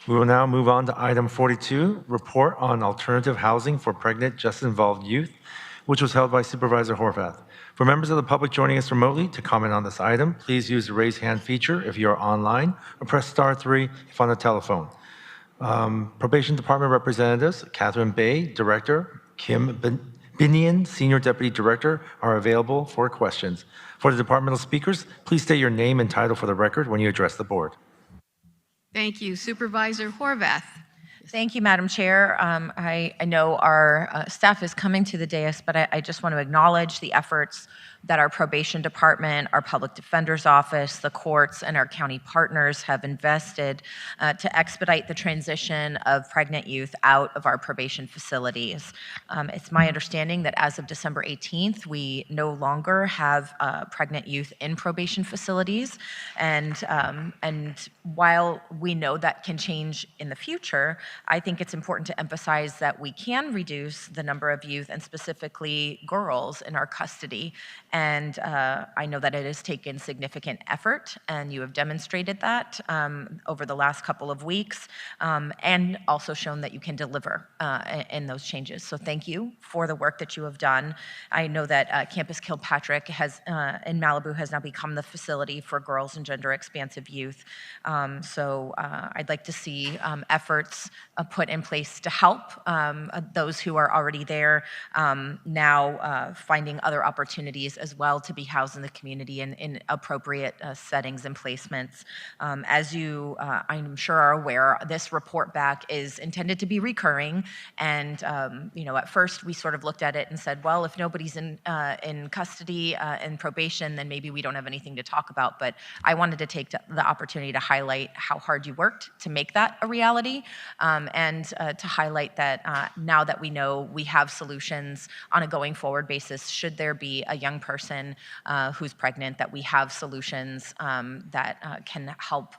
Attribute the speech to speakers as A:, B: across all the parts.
A: We will now move on to item 42, report on alternative housing for pregnant justice-involved youth, which was held by Supervisor Horvath. For members of the public joining us remotely to comment on this item, please use the raise hand feature if you are online or press *3 if on the telephone. Probation Department representatives, Catherine Beigh, Director, Kim Binion, Senior Deputy Director, are available for questions. For the departmental speakers, please state your name and title for the record when you address the board.
B: Thank you. Supervisor Horvath.
C: Thank you, Madam Chair. I know our staff is coming to the dais, but I just want to acknowledge the efforts that our probation department, our public defender's office, the courts, and our county partners have invested to expedite the transition of pregnant youth out of our probation facilities. It's my understanding that as of December 18th, we no longer have pregnant youth in probation facilities, and while we know that can change in the future, I think it's important to emphasize that we can reduce the number of youth, and specifically girls, in our custody. And I know that it has taken significant effort, and you have demonstrated that over the last couple of weeks, and also shown that you can deliver in those changes. So thank you for the work that you have done. I know that Campus Kilpatrick in Malibu has now become the facility for girls and gender expansive youth. So I'd like to see efforts put in place to help those who are already there, now finding other opportunities as well to be housed in the community in appropriate settings and placements. As you, I'm sure, are aware, this report back is intended to be recurring, and at first we sort of looked at it and said, well, if nobody's in custody and probation, then maybe we don't have anything to talk about. But I wanted to take the opportunity to highlight how hard you worked to make that a reality, and to highlight that now that we know we have solutions on a going forward basis, should there be a young person who's pregnant, that we have solutions that can help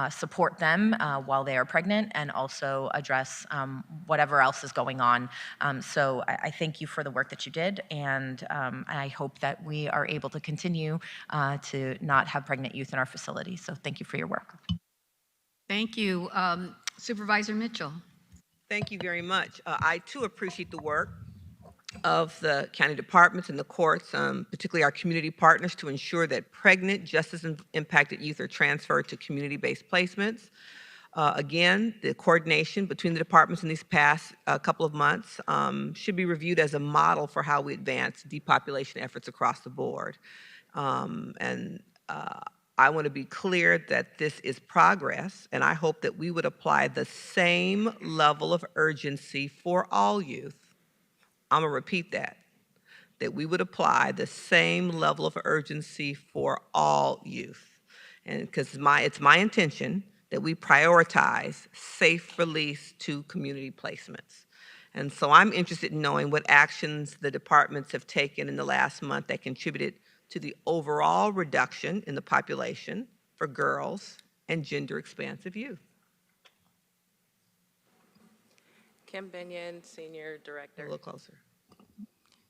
C: support them while they are pregnant, and also address whatever else is going on. So I thank you for the work that you did, and I hope that we are able to continue to not have pregnant youth in our facilities. So thank you for your work.
B: Thank you. Supervisor Mitchell.
D: Thank you very much. I too appreciate the work of the county departments and the courts, particularly our community partners, to ensure that pregnant justice-impacted youth are transferred to community-based placements. Again, the coordination between the departments in these past couple of months should be reviewed as a model for how we advance depopulation efforts across the board. I want to be clear that this is progress, and I hope that we would apply the same level of urgency for all youth. I'm going to repeat that we would apply the same level of urgency for all youth. And because it's my intention that we prioritize safe release to community placements. And so I'm interested in knowing what actions the departments have taken in the last month that contributed to the overall reduction in the population for girls and gender expansive youth.
E: Kim Binion, Senior Director.
D: A little closer.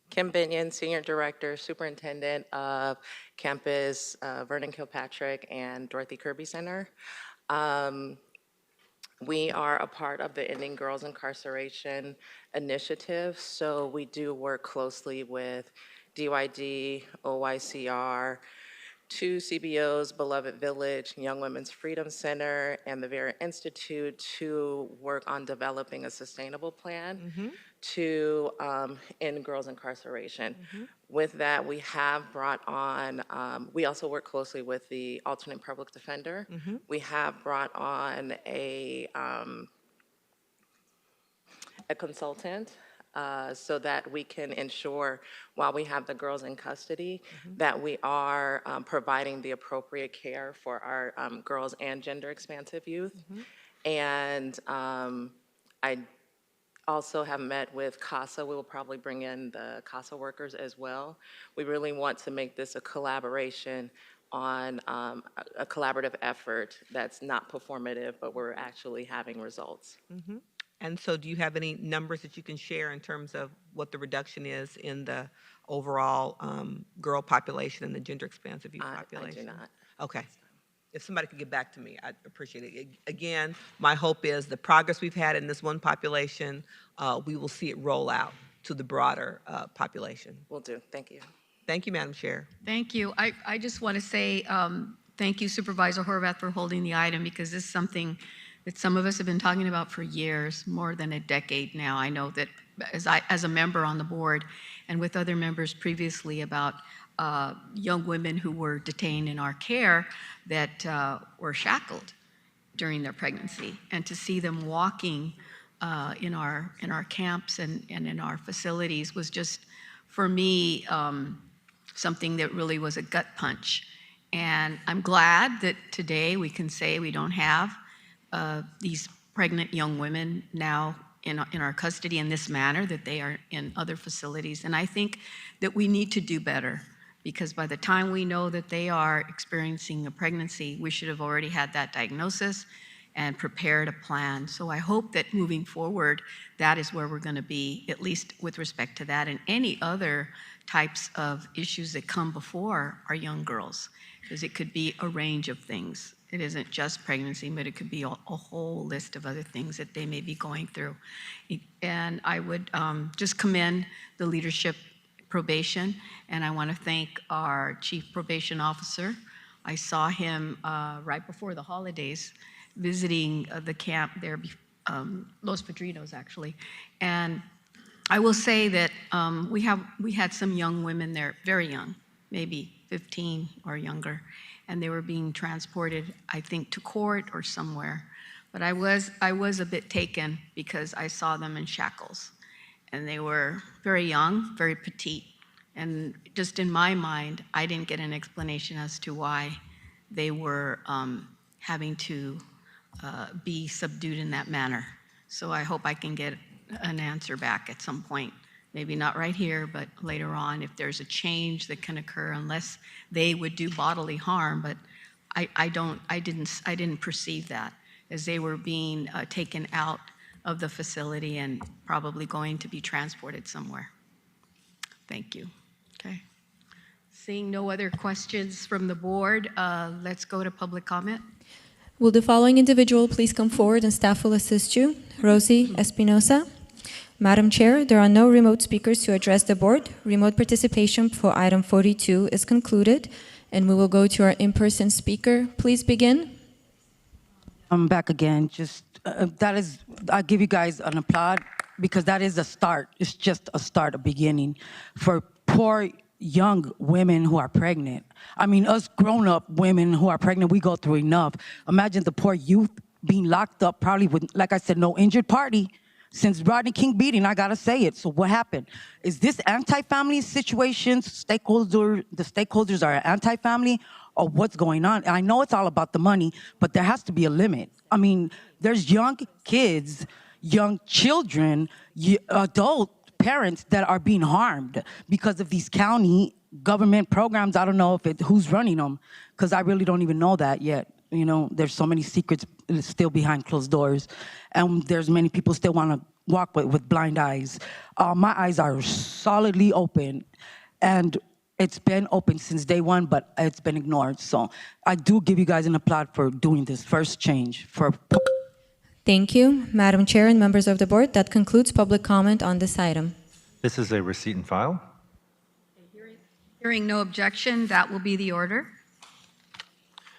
E: Kim Binion, Senior Director, Superintendent of Campus Vernon Kilpatrick and Dorothy Kirby Center. We are a part of the Ending Girls Incarceration Initiative, so we do work closely with DYD, OYCR, two CBOs, Beloved Village, Young Women's Freedom Center, and the Vera Institute to work on developing a sustainable plan to end girls' incarceration. With that, we have brought on, we also work closely with the alternate public defender. We have brought on a consultant so that we can ensure, while we have the girls in custody, that we are providing the appropriate care for our girls and gender expansive youth. And I also have met with CASA. We will probably bring in the CASA workers as well. We really want to make this a collaboration on a collaborative effort that's not performative, but we're actually having results.
D: And so do you have any numbers that you can share in terms of what the reduction is in the overall girl population and the gender expansive youth population?
E: I do not.
D: Okay. If somebody could get back to me, I'd appreciate it. Again, my hope is the progress we've had in this one population, we will see it roll out to the broader population.
E: Will do. Thank you.
D: Thank you, Madam Chair.
B: Thank you. I just want to say thank you, Supervisor Horvath, for holding the item, because this is something that some of us have been talking about for years, more than a decade now. I know that as a member on the board and with other members previously about young women who were detained in our care that were shackled during their pregnancy, and to see them walking in our camps and in our facilities was just, for me, something that really was a gut punch. And I'm glad that today we can say we don't have these pregnant young women now in our custody in this manner, that they are in other facilities. And I think that we need to do better, because by the time we know that they are experiencing a pregnancy, we should have already had that diagnosis and prepared a plan. So I hope that moving forward, that is where we're going to be, at least with respect to that and any other types of issues that come before our young girls, because it could be a range of things. It isn't just pregnancy, but it could be a whole list of other things that they may be going through. And I would just commend the leadership probation, and I want to thank our chief probation officer. I saw him right before the holidays visiting the camp there, Los Padrinos actually, and I will say that we had some young women there, very young, maybe 15 or younger, and they were being transported, I think, to court or somewhere. But I was a bit taken because I saw them in shackles, and they were very young, very petite, and just in my mind, I didn't get an explanation as to why they were having to be subdued in that manner. So I hope I can get an answer back at some point. Maybe not right here, but later on, if there's a change that can occur, unless they would do bodily harm. But I didn't perceive that, as they were being taken out of the facility and probably going to be transported somewhere. Thank you. Okay. Seeing no other questions from the board, let's go to public comment.
F: Will the following individual please come forward and staff will assist you? Rosie Espinosa. Madam Chair, there are no remote speakers to address the board. Remote participation for item 42 is concluded, and we will go to our in-person speaker. Please begin.
G: I'm back again. Just I give you guys an applaud, because that is a start. It's just a start, a beginning for poor young women who are pregnant. I mean, us grown-up women who are pregnant, we go through enough. Imagine the poor youth being locked up, probably with, like I said, no injured party. Since Rodney King beating, I gotta say it. So what happened? Is this anti-family situation? The stakeholders are anti-family, or what's going on? I know it's all about the money, but there has to be a limit. I mean, there's young kids, young children, adult parents that are being harmed because of these county government programs. I don't know who's running them, because I really don't even know that yet. You know, there's so many secrets still behind closed doors, and there's many people still want to walk with blind eyes. My eyes are solidly open, and it's been open since day one, but it's been ignored. So I do give you guys an applaud for doing this first change.
F: Thank you, Madam Chair and members of the board. That concludes public comment on this item.
A: This is a receipt and file.
B: Hearing no objection, that will be the order.